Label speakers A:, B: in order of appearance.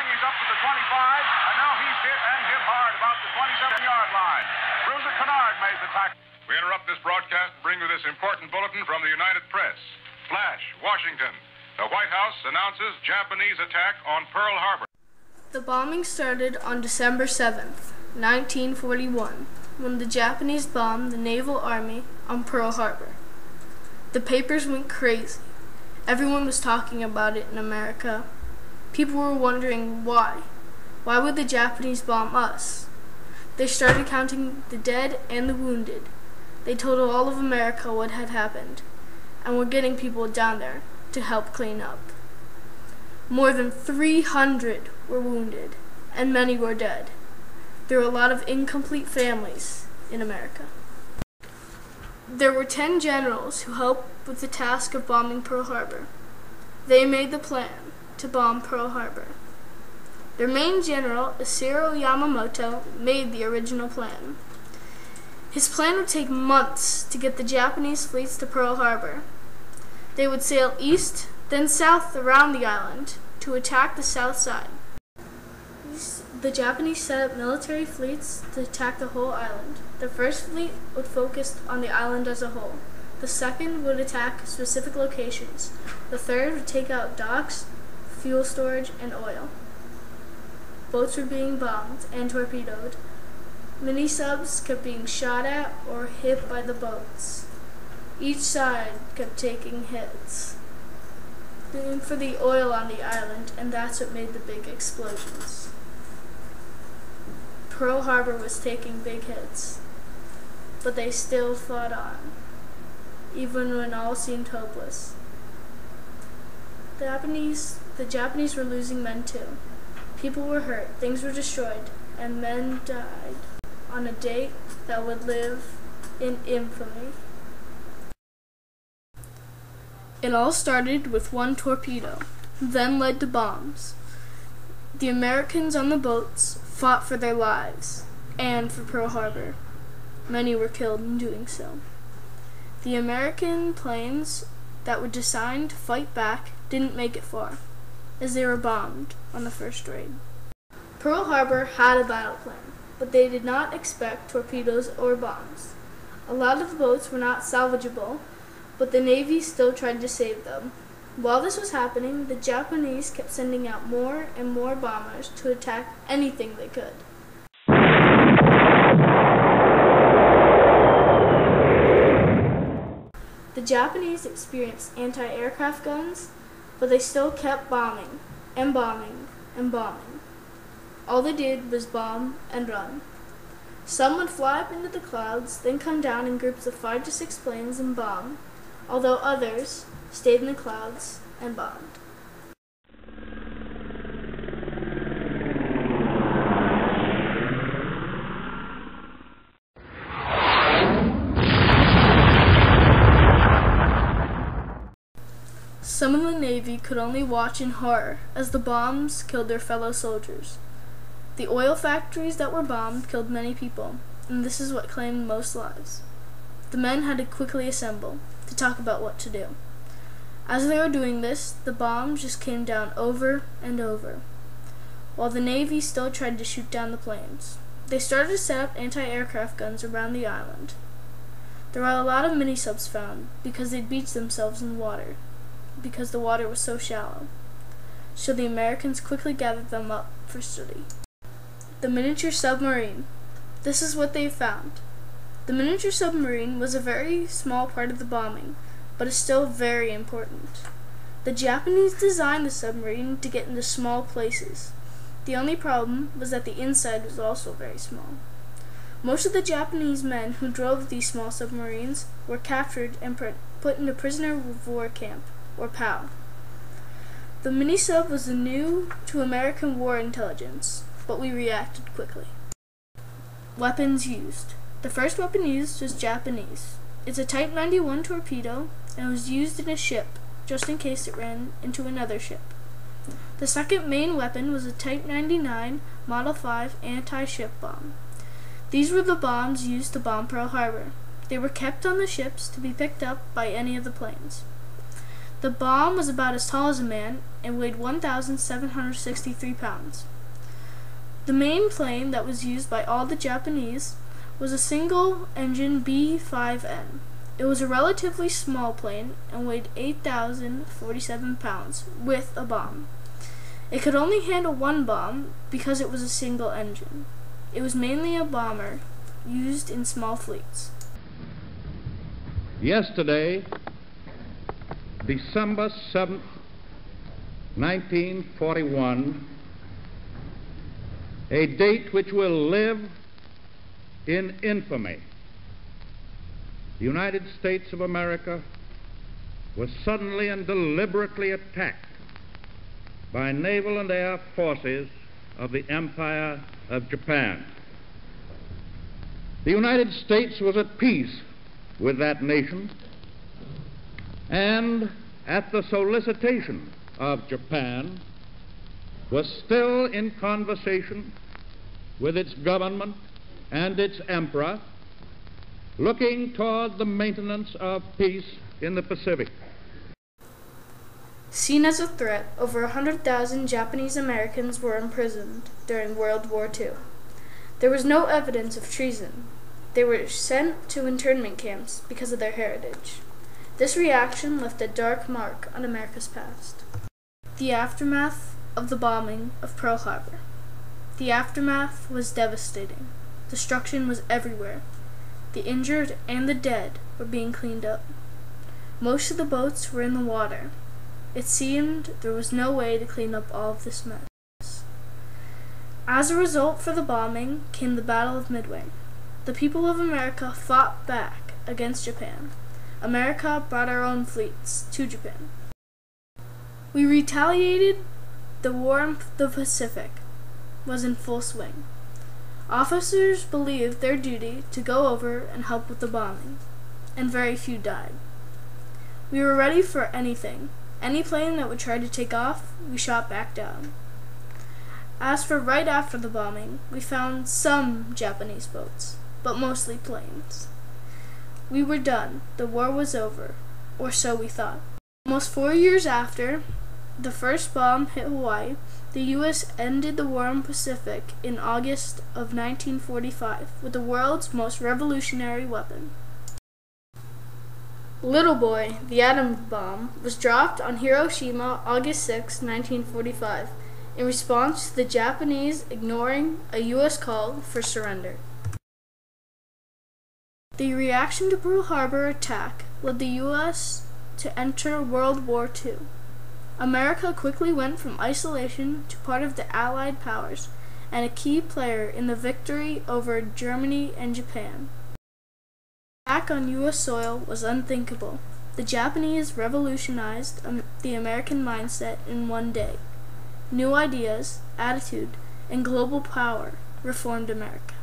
A: going. He's up to the 25, and now he's hit and hit hard about the 27-yard line. Bruiser Kennard made the tackle. We interrupt this broadcast and bring you this important bulletin from the United Press. Flash, Washington. The White House announces Japanese attack on Pearl Harbor.
B: The bombing started on December 7th, 1941, when the Japanese bombed the naval army on Pearl Harbor. The papers went crazy. Everyone was talking about it in America. People were wondering why. Why would the Japanese bomb us? They started counting the dead and the wounded. They told all of America what had happened, and were getting people down there to help clean up. More than 300 were wounded, and many were dead. There were a lot of incomplete families in America. There were 10 generals who helped with the task of bombing Pearl Harbor. They made the plan to bomb Pearl Harbor. Their main general, Isiro Yamamoto, made the original plan. His plan would take months to get the Japanese fleets to Pearl Harbor. They would sail east, then south around the island to attack the south side. The Japanese set up military fleets to attack the whole island. The first fleet would focus on the island as a whole. The second would attack specific locations. The third would take out docks, fuel storage, and oil. Boats were being bombed and torpedoed. Mini-subs kept being shot at or hit by the boats. Each side kept taking hits. They aimed for the oil on the island, and that's what made the big explosions. Pearl Harbor was taking big hits, but they still fought on, even when all seemed hopeless. The Japanese were losing men too. People were hurt, things were destroyed, and men died on a date that would live in infamy. It all started with one torpedo, then led to bombs. The Americans on the boats fought for their lives and for Pearl Harbor. Many were killed in doing so. The American planes that were designed to fight back didn't make it far, as they were bombed on the first raid. Pearl Harbor had a battle plan, but they did not expect torpedoes or bombs. A lot of the boats were not salvageable, but the Navy still tried to save them. While this was happening, the Japanese kept sending out more and more bombers to attack anything they could. The Japanese experienced anti-aircraft guns, but they still kept bombing and bombing and bombing. All they did was bomb and run. Some would fly up into the clouds, then come down in groups of 5 to 6 planes and bomb, although others stayed in the clouds and bombed. Some of the Navy could only watch in horror as the bombs killed their fellow soldiers. The oil factories that were bombed killed many people, and this is what claimed most lives. The men had to quickly assemble to talk about what to do. As they were doing this, the bombs just came down over and over, while the Navy still tried to shoot down the planes. They started to set up anti-aircraft guns around the island. There were a lot of mini-subs found because they'd beach themselves in water, because the water was so shallow. So the Americans quickly gathered them up for study. The miniature submarine. This is what they found. The miniature submarine was a very small part of the bombing, but is still very important. The Japanese designed the submarine to get into small places. The only problem was that the inside was also very small. Most of the Japanese men who drove these small submarines were captured and put into prisoner of war camp, or POW. The mini-sub was new to American war intelligence, but we reacted quickly. Weapons used. The first weapon used was Japanese. It's a Type 91 torpedo, and it was used in a ship, just in case it ran into another ship. The second main weapon was a Type 99 Model 5 anti-ship bomb. These were the bombs used to bomb Pearl Harbor. They were kept on the ships to be picked up by any of the planes. The bomb was about as tall as a man and weighed 1,763 pounds. The main plane that was used by all the Japanese was a single-engine B-5N. It was a relatively small plane and weighed 8,047 pounds with a bomb. It could only handle one bomb because it was a single engine. It was mainly a bomber used in small fleets.
C: Yesterday, December 7th, 1941, a date which will live in infamy. The United States of America was suddenly and deliberately attacked by naval and air forces of the Empire of Japan. The United States was at peace with that nation, and at the solicitation of Japan was still in conversation with its government and its emperor, looking toward the maintenance of peace in the Pacific.
B: Seen as a threat, over 100,000 Japanese Americans were imprisoned during World War II. There was no evidence of treason. They were sent to internment camps because of their heritage. This reaction left a dark mark on America's past. The aftermath of the bombing of Pearl Harbor. The aftermath was devastating. Destruction was everywhere. The injured and the dead were being cleaned up. Most of the boats were in the water. It seemed there was no way to clean up all of this mess. As a result for the bombing came the Battle of Midway. The people of America fought back against Japan. America brought our own fleets to Japan. We retaliated. The war in the Pacific was in full swing. Officers believed their duty to go over and help with the bombing, and very few died. We were ready for anything. Any plane that would try to take off, we shot back down. As for right after the bombing, we found some Japanese boats, but mostly planes. We were done. The war was over, or so we thought. Almost 4 years after the first bomb hit Hawaii, the U.S. ended the war in the Pacific in August of 1945 with the world's most revolutionary weapon. Little Boy, the atom bomb, was dropped on Hiroshima August 6, 1945, in response to the Japanese ignoring a U.S. call for surrender. The reaction to Pearl Harbor attack led the U.S. to enter World War II. America quickly went from isolation to part of the Allied powers and a key player in the victory over Germany and Japan. The attack on U.S. soil was unthinkable. The Japanese revolutionized the American mindset in one day. New ideas, attitude, and global power reformed America.